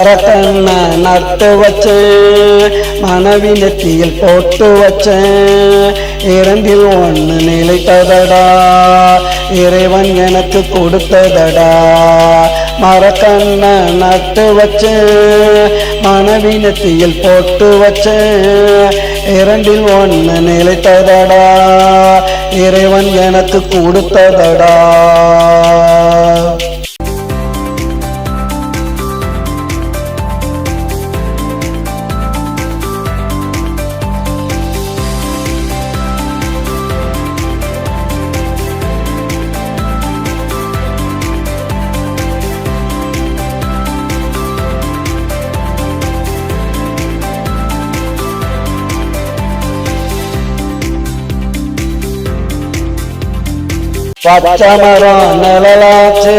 கண்ண நட்டு வச்சேன், மனைவி நெத்தியில் போட்டு வச்சேன், இரண்டில் ஒன்று நிலைத்ததடா, இறைவன் எனக்கு கொடுத்ததடா. மரக்கண்ண நட்டு வச்சேன், மனைவி நெத்தியில் போட்டு வச்சேன், இரண்டில் ஒன்று நிலைத்ததடா, இறைவன் எனக்கு கொடுத்ததடா. பச்சமரம் நிழலாச்சு,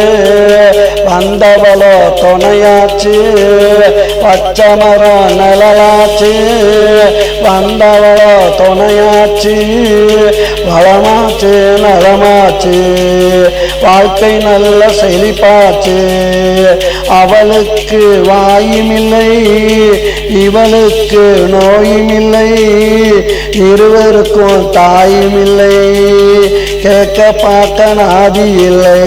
வந்தவளோ துணையாச்சு. பச்சமரம் நிழலாச்சு, வந்தவளோ துணையாச்சு. வளமாச்சு நலமாச்சு, வாழ்க்கை நல்ல செழிப்பாச்சு. அவளுக்கு வாயுமில்லை, இவளுக்கு நோயுமில்லை, இருவருக்கும் தாயுமில்லை, கேட்க பார்க்க நாதி இல்லை.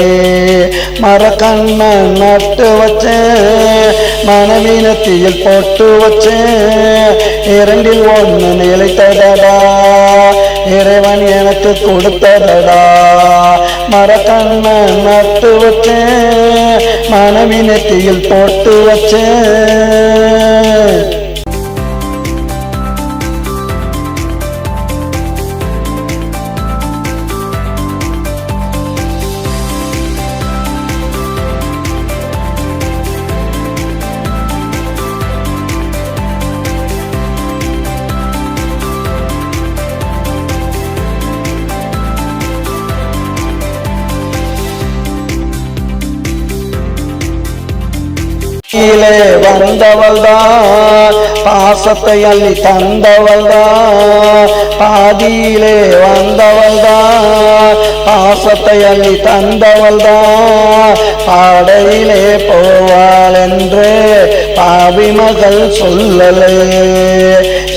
மரக்கண்ண நட்டு வச்சேன், மனைவி நெத்தியில் போட்டு வச்சேன், இரண்டில் ஒன்று நிலைத்ததடா, இறைவன் எனக்கு கொடுத்ததடா. மரக்கண்ண நட்டு வச்சேன், மனைவி நெத்தியில் போட்டு வச்சேன். கீழே வந்தவள்தான், பாசத்தை அள்ளி தந்தவள்தான். பாதியிலே வந்தவள்தான், பாசத்தை அள்ளி தந்தவள்தான். பாடையிலே போவாள் என்று பாவி மகள் சொல்லலே.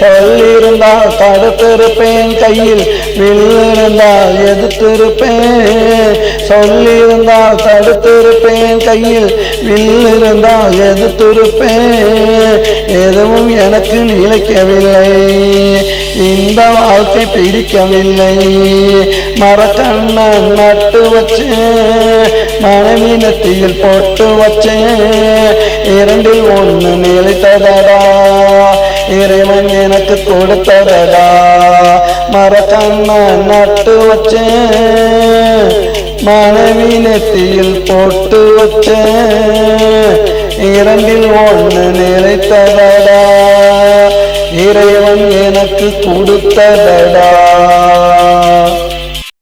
சொல்லிருந்தால் தடுத்திருப்பேன், கையில் வில்லிருந்தால் எதிர்த்திருப்பேன். சொல்லியிருந்தால் தடுத்திருப்பேன், கையில் வில்லிருந்தால் எதிர்த்திருப்பேன். எதுவும் எனக்கு நிலைக்கவில்லை, இந்த வாழ்க்கை பிடிக்கவில்லை. மரக்கண்ண நட்டு வச்சேன், மனைவி நெத்தியில் போட்டு வச்சேன், இரண்டில் ஒன்று நிலைத்ததடா, இறைவன் எனக்கு கொடுத்ததடா. மரக்கண்ண நட்டு வச்சேன், மனைவி நெத்தியில் போட்டு வச்சேன், இரண்டில் ஒன்று நிலைத்ததடா, இறைவன் எனக்கு கொடுத்ததடா.